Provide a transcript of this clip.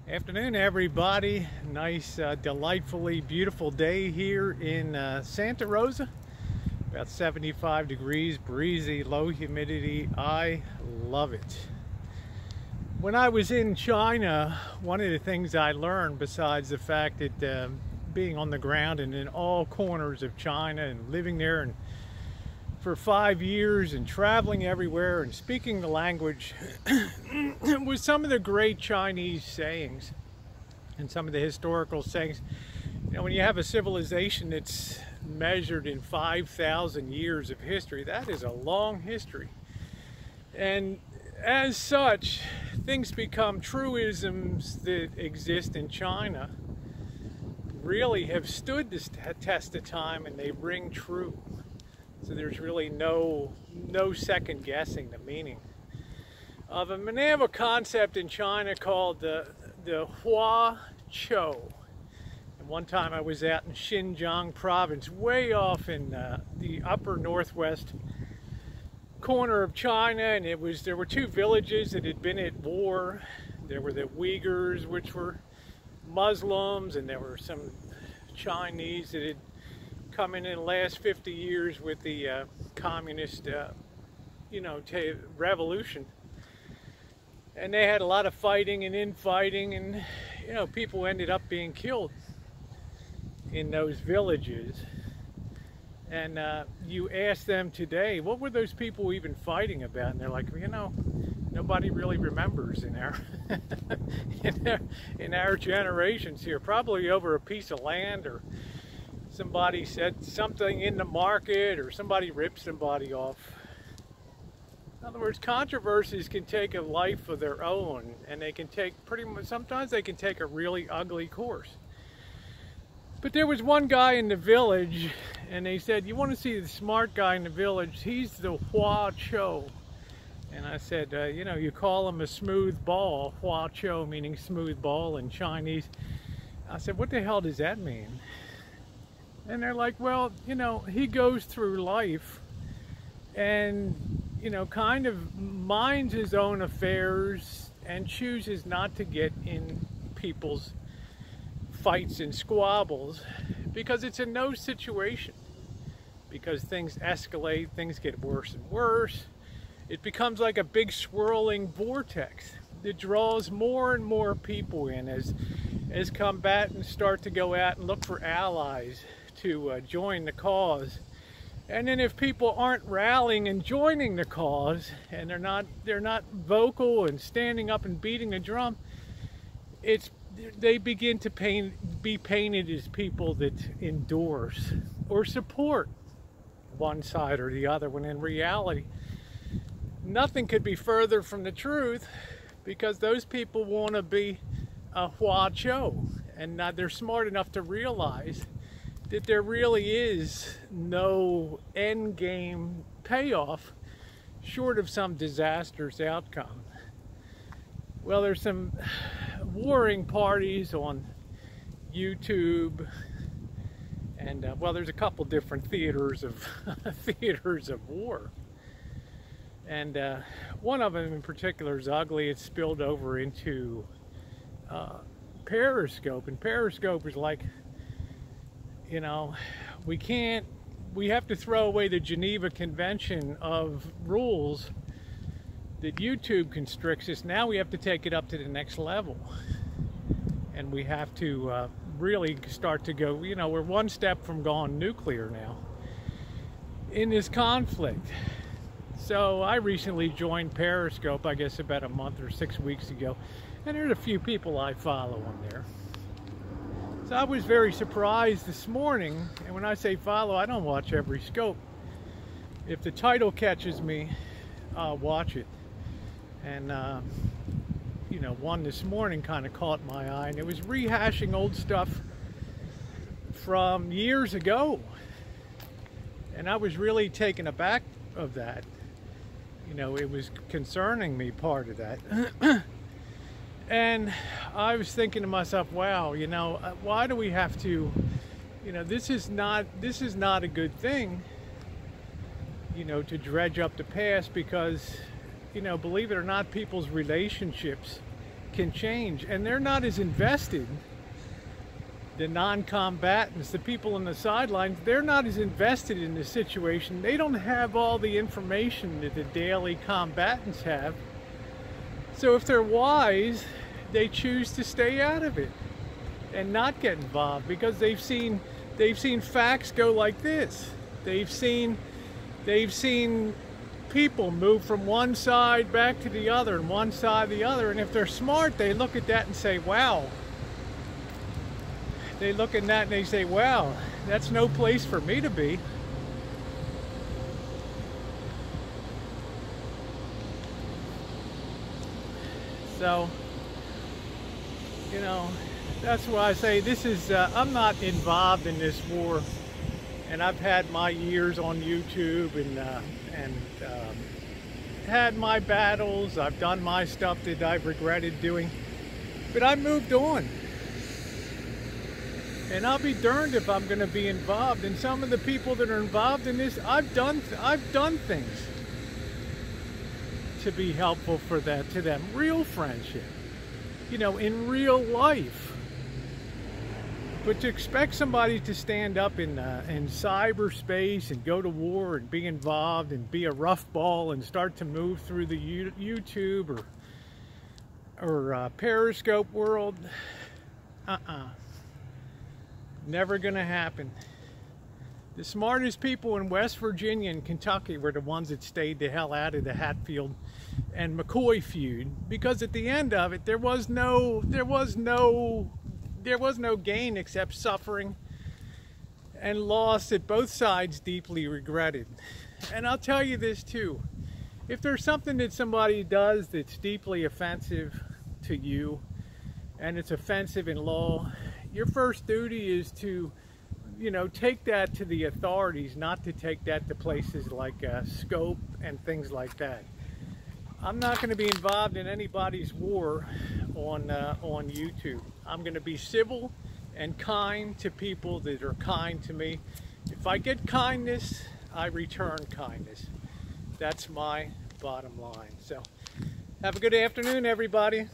Afternoon, everybody. Nice, delightfully beautiful day here in Santa Rosa. About 75 degrees, breezy, low humidity. I love it. When I was in China, one of the things I learned, besides the fact that being on the ground and in all corners of China and living there and for 5 years and traveling everywhere and speaking the language was some of the great Chinese sayings and some of the historical sayings. You know, when you have a civilization that's measured in 5,000 years of history, that is a long history. And as such, things become truisms that exist in China really have stood the test of time, and they ring true. So there's really no second guessing the meaning of them. And they have a concept in China called the Hua Chou. And one time I was out in Xinjiang province, way off in the upper northwest corner of China, and there were two villages that had been at war. There were the Uyghurs, which were Muslims, and there were some Chinese that had come in the last 50 years with the communist, revolution. And they had a lot of fighting and infighting, and people ended up being killed in those villages. And you ask them today, what were those people even fighting about? And they're like, nobody really remembers in our in our generations here. Probably over a piece of land, or somebody said something in the market, or somebody ripped somebody off. In other words, controversies can take a life of their own, and they can take sometimes they can take a really ugly course. But there was one guy in the village, and they said, you want to see the smart guy in the village? He's the Hua Chou. And I said, you call him a smooth ball, Hua Chou meaning smooth ball in Chinese. I said, what the hell does that mean? And they're like, well, he goes through life and, kind of minds his own affairs and chooses not to get in people's fights and squabbles because it's a no situation. Because things escalate, things get worse and worse. It becomes like a big swirling vortex that draws more and more people in as combatants start to go out and look for allies to join the cause. And then if people aren't rallying and joining the cause, and they're not vocal and standing up and beating the drum, they begin to be painted as people that endorse or support one side or the other, when in reality nothing could be further from the truth, because those people want to be a Hua Chou, and they're smart enough to realize that there really is no end game payoff short of some disastrous outcome. Well, there's some warring parties on YouTube, and there's a couple different theaters of war, and one of them in particular is ugly. It's spilled over into Periscope, and Periscope is like, we have to throw away the Geneva Convention of rules that YouTube constricts us. Now we have to take it up to the next level, and we have to really start to go, we're one step from going nuclear now in this conflict. So I recently joined Periscope, I guess about a month or 6 weeks ago, and there's a few people I follow on there. So I was very surprised this morning, and when I say follow, I don't watch every scope. If the title catches me, I'll watch it. And one this morning kind of caught my eye, and it was rehashing old stuff from years ago. And I was really taken aback of that. It was concerning me, part of that. And I was thinking to myself, wow, why do we have to, this is not a good thing, to dredge up the past, because, believe it or not, people's relationships can change, and they're not as invested. The non-combatants, the people on the sidelines, they're not as invested in the situation. They don't have all the information that the daily combatants have. So if they're wise, they choose to stay out of it and not get involved, because they've seen facts go like this. They've seen people move from one side back to the other and one side to the other, and if they're smart, they look at that and say, wow. They look at that and they say, wow, that's no place for me to be. So, you know, that's why I say this is, I'm not involved in this war, and I've had my years on YouTube and had my battles. I've done my stuff that I've regretted doing, but I moved on. And I'll be darned if I'm going to be involved. And some of the people that are involved in this, I've done things to be helpful for that to them. Real friendship, you know, in real life. But to expect somebody to stand up in cyberspace and go to war and be involved and be a rough ball and start to move through the YouTube or Periscope world, never gonna happen. The smartest people in West Virginia and Kentucky were the ones that stayed the hell out of the Hatfield and McCoy feud, because at the end of it, there was no gain except suffering and loss that both sides deeply regretted. And I'll tell you this too, if there's something that somebody does that's deeply offensive to you, and it's offensive in law, your first duty is to, you know, take that to the authorities, not to take that to places like Scope and things like that. I'm not going to be involved in anybody's war on YouTube. I'm going to be civil and kind to people that are kind to me. If I get kindness, I return kindness. That's my bottom line. So, have a good afternoon, everybody.